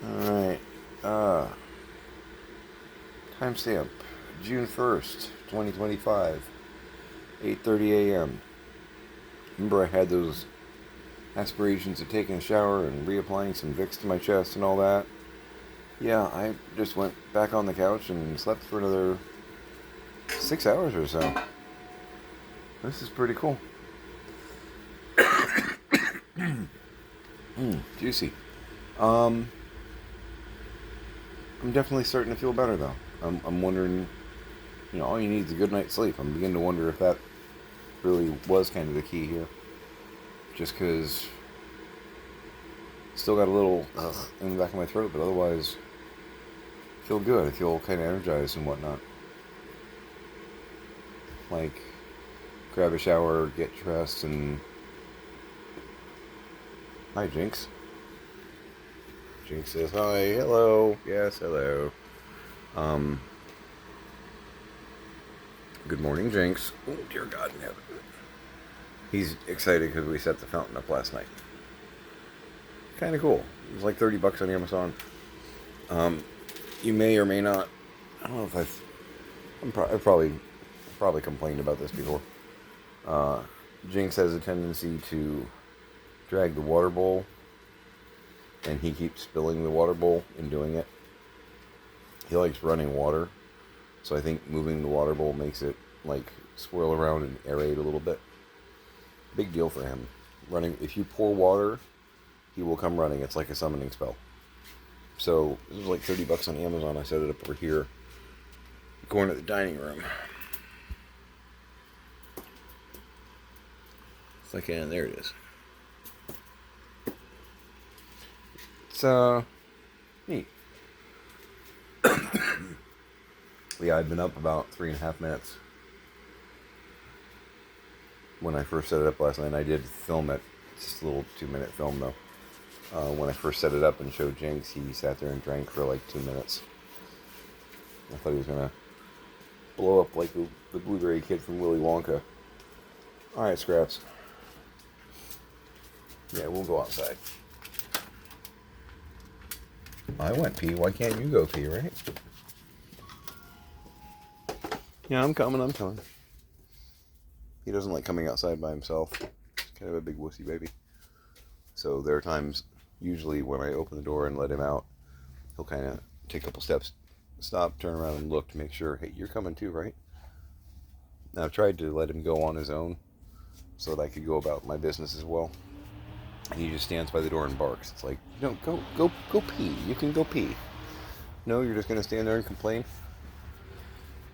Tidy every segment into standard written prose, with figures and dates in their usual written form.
Alright. Uh, Timestamp June 1st, 2025, 8:30 a.m. Remember I had those aspirations of taking a shower and reapplying some Vicks to my chest and all that? Yeah, I just went back on the couch and slept for another 6 hours or so. This is pretty cool. Juicy. Um, I'm definitely starting to feel better though. I'm wondering, all you need is a good night's sleep. I'm beginning to wonder if that really was kind of the key here. Just because still got a little in the back of my throat, but otherwise feel good. I feel kind of energized and whatnot. Like, grab a shower, get dressed, and hi, Jinx. Jinx says hi, hello, yes, hello. Um, Good morning, Jinx. Oh dear God in heaven. He's excited because we set the fountain up last night. Kind of cool. It was like $30 on Amazon. You may or may not. I don't know if I've probably complained about this before. Jinx has a tendency to drag the water bowl, and he keeps spilling the water bowl in doing it. He likes running water, so I think moving the water bowl makes it like swirl around and aerate a little bit. Big deal for him. Running. If you pour water, he will come running. It's like a summoning spell. So this was like $30 on Amazon. I set it up over here, going to the dining room. It's like, and there it is. It's neat. Yeah, I'd been up about 3.5 minutes when I first set it up last night. I did film it. It's just a little 2-minute film though. When I first set it up and showed Jinx, he sat there and drank for like 2 minutes. I thought he was gonna blow up like the blueberry kid from Willy Wonka. Alright, Scraps. Yeah, we'll go outside. I went pee. Why can't you go pee, right? Yeah, I'm coming. He doesn't like coming outside by himself. He's kind of a big wussy baby. So there are times, usually when I open the door and let him out, he'll kind of take a couple steps, stop, turn around and look to make sure, hey, you're coming too, right? Now, I've tried to let him go on his own so that I could go about my business as well. He just stands by the door and barks. It's like, no, go pee. You can go pee. No, you're just going to stand there and complain?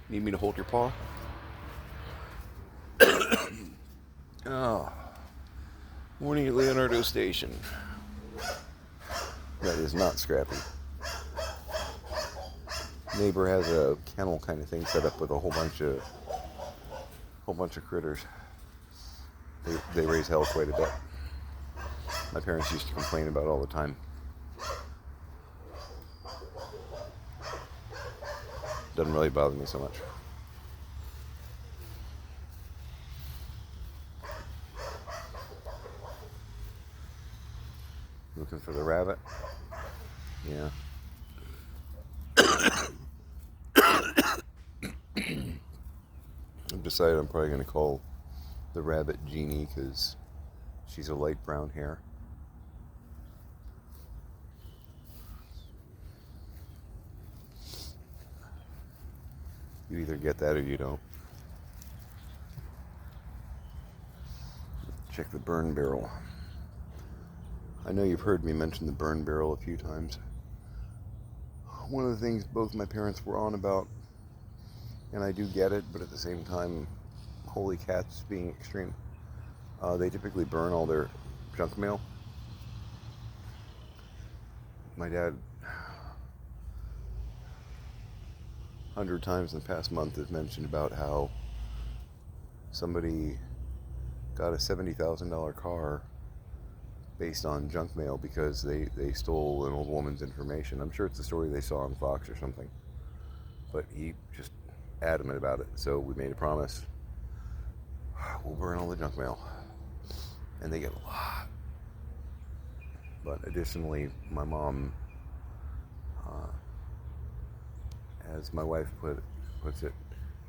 Need me to hold your paw? Oh. Morning at Leonardo Station. That is not Scrappy. Neighbor has a kennel kind of thing set up with a whole bunch of critters. They raise hell quite a bit. My parents used to complain about it all the time. Doesn't really bother me so much. Looking for the rabbit? Yeah. I've decided I'm probably going to call the rabbit Jeannie because she's a light brown hair. You either get that or you don't. Check the burn barrel. I know you've heard me mention the burn barrel a few times. One of the things both my parents were on about, and I do get it, but at the same time, holy cats being extreme. They typically burn all their junk mail. My dad, 100 times in the past month, has mentioned about how somebody got a $70,000 car based on junk mail because they stole an old woman's information. I'm sure it's a story they saw on Fox or something. But he just adamant about it. So we made a promise. We'll burn all the junk mail. And they get a lot. But additionally, my mom As my wife puts it,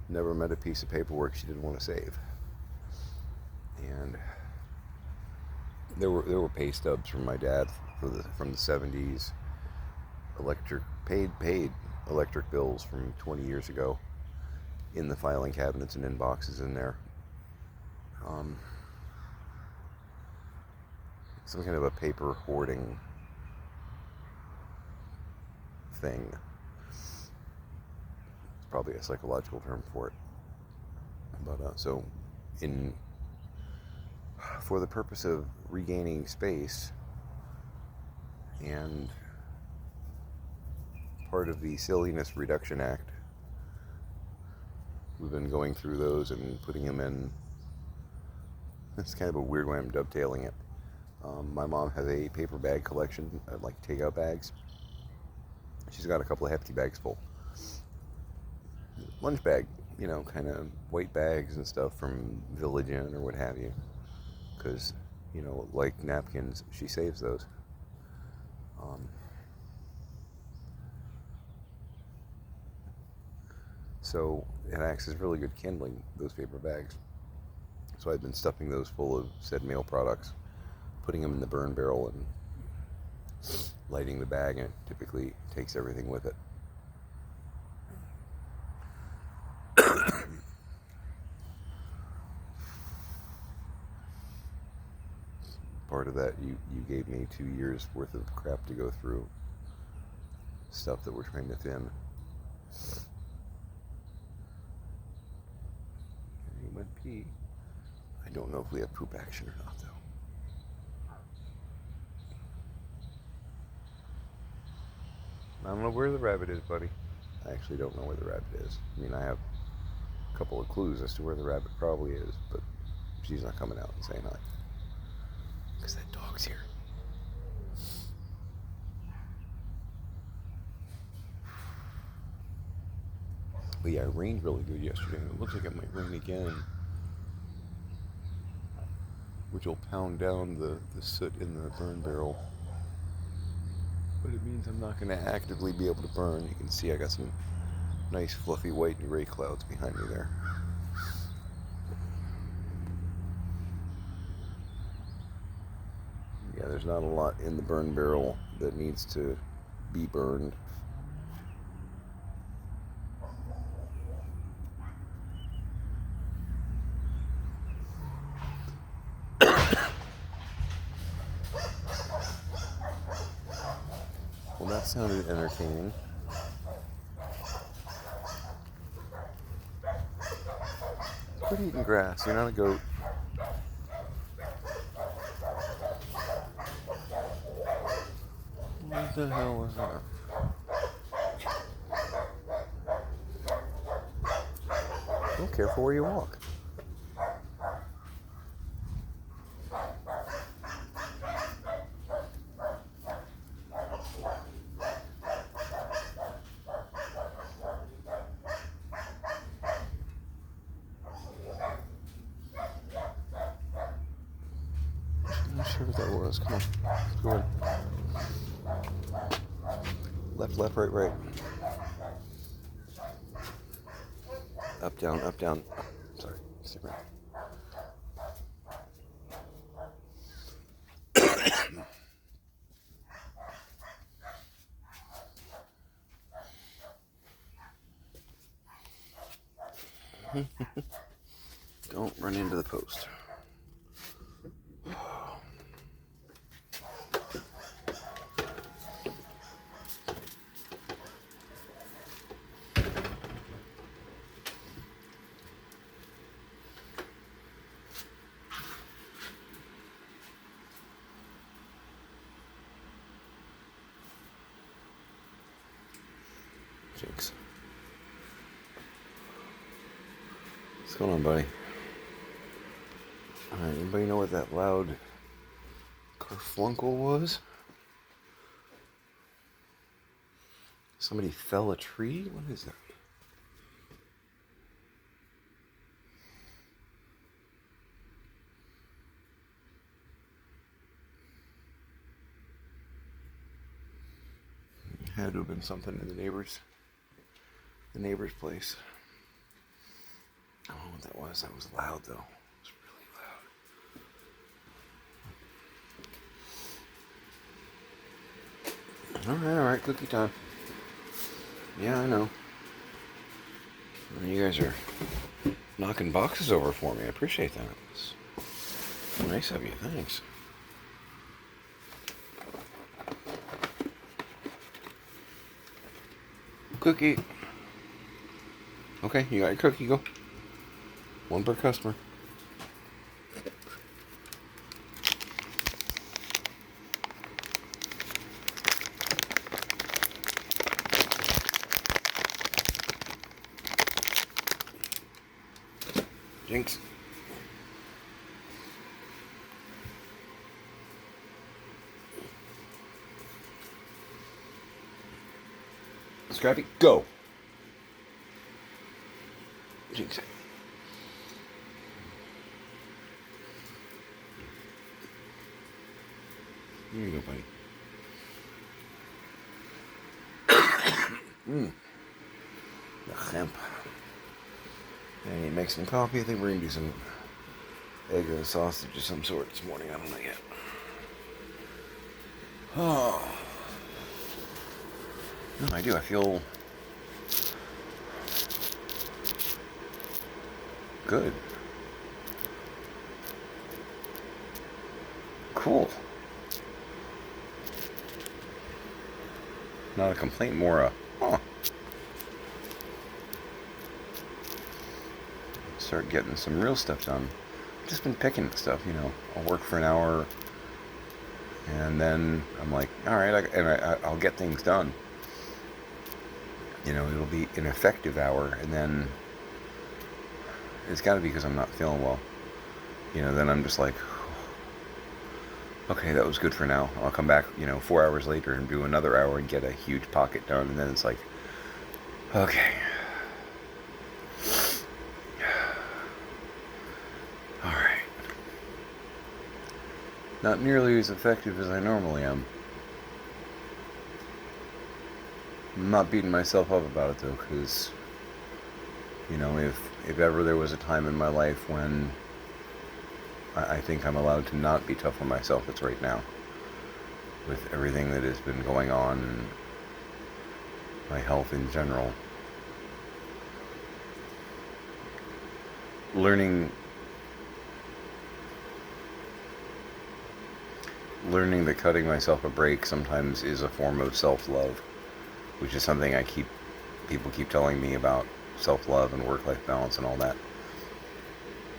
never met a piece of paperwork she didn't want to save. And there were pay stubs from my dad from the 70s, paid electric bills from 20 years ago in the filing cabinets and in boxes in there. Some kind of a paper hoarding thing. It's probably a psychological term for it. But so, for the purpose of regaining space and part of the Silliness Reduction Act, we've been going through those and putting them in. It's kind of a weird way I'm dovetailing it. My mom has a paper bag collection, like takeout bags. She's got a couple of hefty bags full. Lunch bag, kind of white bags and stuff from Village Inn or what have you. Because, like napkins, she saves those. So it acts as really good kindling, those paper bags. So I've been stuffing those full of said mail products, putting them in the burn barrel and lighting the bag, and it typically takes everything with it. Part of that, you gave me 2 years worth of crap to go through, stuff that we're trying to thin. He went pee. I don't know if we have poop action or not, though. I don't know where the rabbit is, buddy. I actually don't know where the rabbit is. I mean, I have a couple of clues as to where the rabbit probably is, but she's not coming out and saying hi. Because that dog's here. But yeah, it rained really good yesterday, and it looks like it might rain again, which will pound down the soot in the burn barrel. But it means I'm not going to actively be able to burn. You can see I got some nice fluffy white and gray clouds behind me there. Yeah, there's not a lot in the burn barrel that needs to be burned. Well, that sounded entertaining. Quit eating grass. You're not a goat. What the hell was that? Be careful where you walk. I'm not sure what that was. Come on. Let's go in. Left, left, right, right. Up, down, up, down. Sorry. Stick around. Don't run into the post. Jinx. What's going on, buddy? Alright, anybody know what that loud kerflunkle was? Somebody fell a tree? What is that? Had to have been something in the neighbor's place. I don't know what that was. That was loud though. It was really loud. All right, cookie time. Yeah, I know. You guys are knocking boxes over for me. I appreciate that. It's nice of you. Thanks. Cookie. Okay, you got your cookie. Go. One per customer. Jinx. Scrappy, go. Jinx. Here you go, buddy. The hemp. And you make some coffee. I think we're going to do some egg and sausage of some sort this morning. I don't know yet. Oh. No, I do. I feel good. Cool. Not a complaint, more a, Start getting some real stuff done. Just been picking stuff, I'll work for an hour, and then I'm like, all right, I'll get things done. It'll be an effective hour, and then it's got to be because I'm not feeling well. Then I'm just like, okay, that was good for now. I'll come back, 4 hours later and do another hour and get a huge pocket done, and then it's like, okay. Alright. Not nearly as effective as I normally am. I'm not beating myself up about it though, because, if ever there was a time in my life when I think I'm allowed to not be tough on myself, it's right now. With everything that has been going on and my health in general. Learning that cutting myself a break sometimes is a form of self-love, which is something people keep telling me about self-love and work-life balance and all that.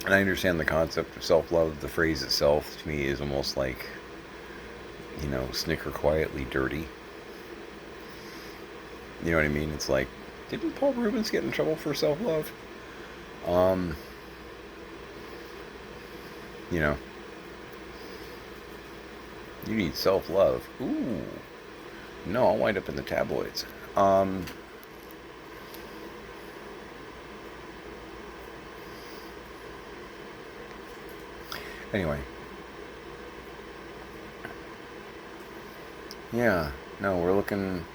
And I understand the concept of self-love. The phrase itself to me is almost like, snicker quietly dirty. You know what I mean? It's like, didn't Paul Rubens get in trouble for self-love? You need self-love. Ooh. No, I'll wind up in the tabloids. Anyway. Yeah. No, we're looking...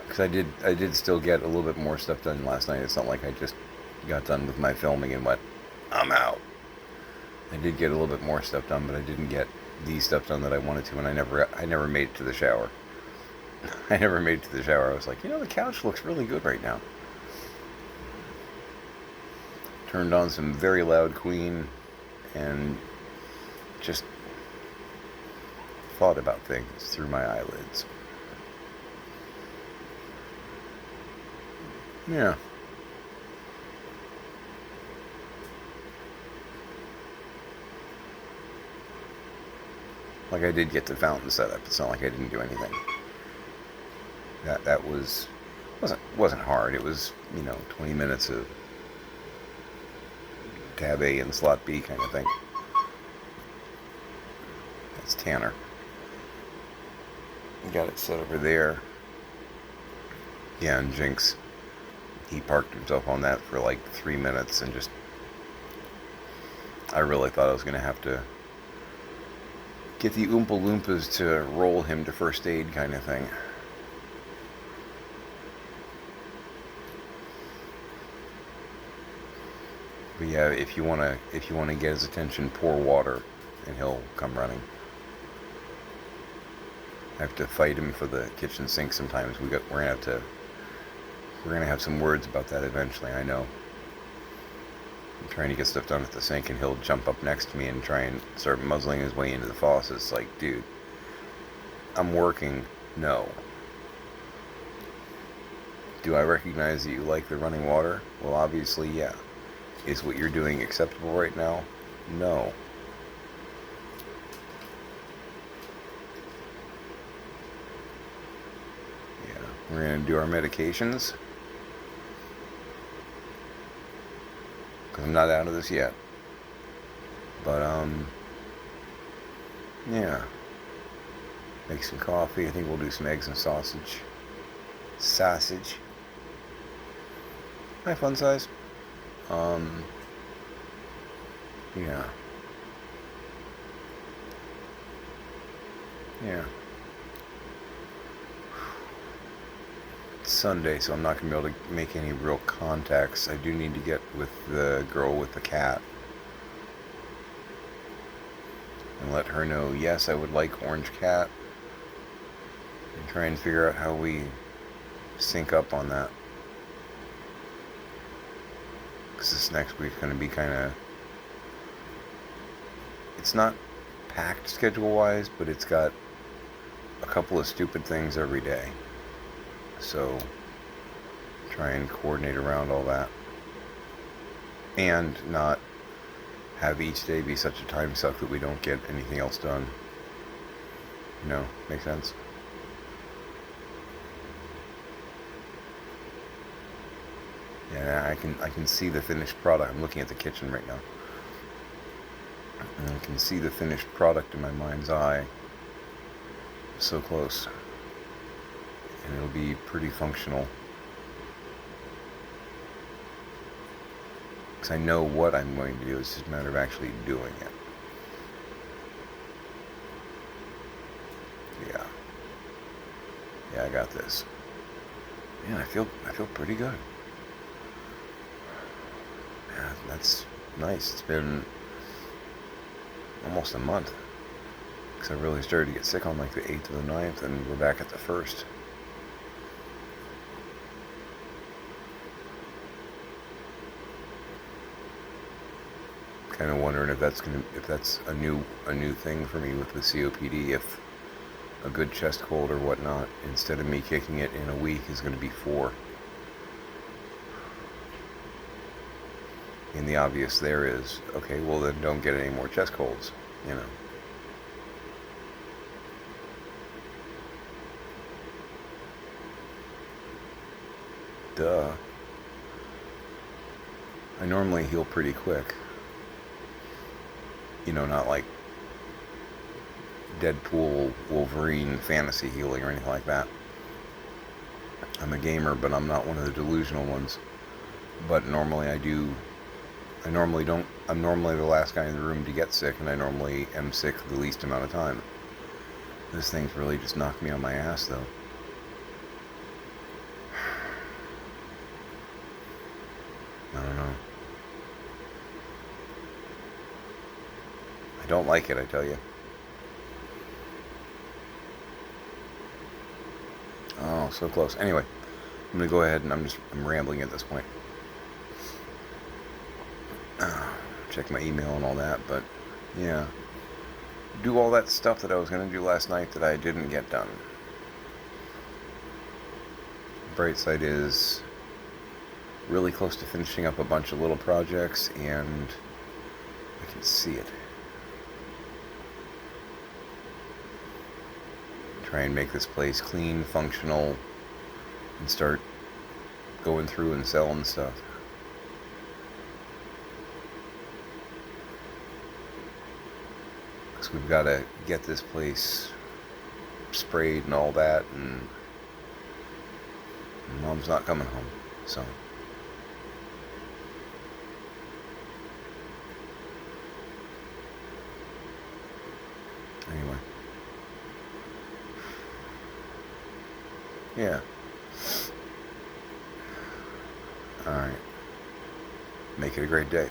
Because I did still get a little bit more stuff done last night. It's not like I just got done with my filming and went, I'm out. I did get a little bit more stuff done, but I didn't get these stuff done that I wanted to, and I never made it to the shower. I never made it to the shower. I was like, the couch looks really good right now. Turned on some very loud Queen and just thought about things through my eyelids. Yeah. Like, I did get the fountain set up. It's not like I didn't do anything. That wasn't hard. It was, 20 minutes of tab A and slot B kind of thing. That's Tanner. Got it set over there. Yeah, and Jinx, he parked himself on that for like 3 minutes and just... I really thought I was going to have to get the Oompa Loompas to roll him to first aid kind of thing. But yeah, if you wanna get his attention, pour water, and he'll come running. I have to fight him for the kitchen sink sometimes. We're gonna have some words about that eventually. I know. I'm trying to get stuff done at the sink, and he'll jump up next to me and try and start muzzling his way into the faucet. It's like, dude, I'm working. No. Do I recognize that you like the running water? Well, obviously, yeah. Is what you're doing acceptable right now? No. Yeah. We're gonna do our medications. Because I'm not out of this yet. But, yeah. Make some coffee. I think we'll do some eggs and sausage. Sausage. My fun size. Yeah. Yeah. It's Sunday, so I'm not going to be able to make any real contacts. I do need to get with the girl with the cat and let her know, yes, I would like Orange Cat, and try and figure out how we sync up on that. Because this next week's going to be kind of... It's not packed schedule-wise, but it's got a couple of stupid things every day. So, try and coordinate around all that. And not have each day be such a time suck that we don't get anything else done. You know, make sense? Yeah, I can see the finished product. I'm looking at the kitchen right now. And I can see the finished product in my mind's eye. So close. And it'll be pretty functional. Because I know what I'm going to do. It's just a matter of actually doing it. Yeah. Yeah, I got this. Man, I feel pretty good. Yeah, that's nice. It's been almost a month. Because I really started to get sick on like the 8th or the 9th, and we're back at the 1st. Kind of wondering if that's a new thing for me with the COPD. If a good chest cold or whatnot, instead of me kicking it in a week, is going to be 4. And the obvious there is, okay, well then don't get any more chest colds, you know. Duh. I normally heal pretty quick. You know, not like Deadpool, Wolverine fantasy healing or anything like that. I'm a gamer, but I'm not one of the delusional ones. But normally I'm normally the last guy in the room to get sick, and I normally am sick the least amount of time. This thing's really just knocked me on my ass, though. I don't know. I don't like it, I tell you. Oh, so close. Anyway, I'm going to go ahead and I'm rambling at this point. Check my email and all that, but yeah. Do all that stuff that I was going to do last night that I didn't get done. Bright side is really close to finishing up a bunch of little projects, and I can see it. Try and make this place clean, functional, and start going through and selling stuff. Because we've got to get this place sprayed and all that, and Mom's not coming home, so... Anyway. Yeah. Alright. Make it a great day.